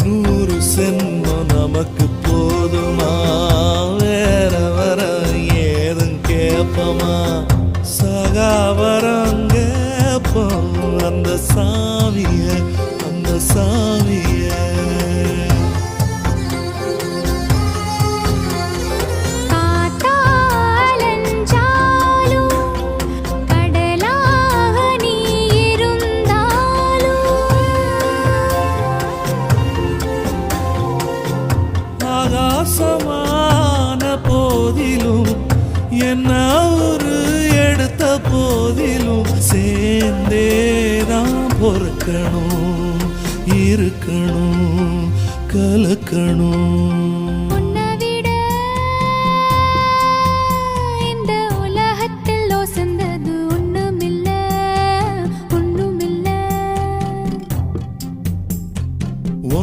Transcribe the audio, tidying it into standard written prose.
100 சென்மம் நமக்கு போதுமா? வேற வர ஏதும் கேப்பமா? சகாவரம் கேப்போம் அந்த சாமிய, அந்த சாமிய. ஆகாசமான போதிலும் என்ன ஒரு எடுத்த போதிலும் சேர்ந்தேதான் பொறுக்கணும், இருக்கணும், கலக்கணும்.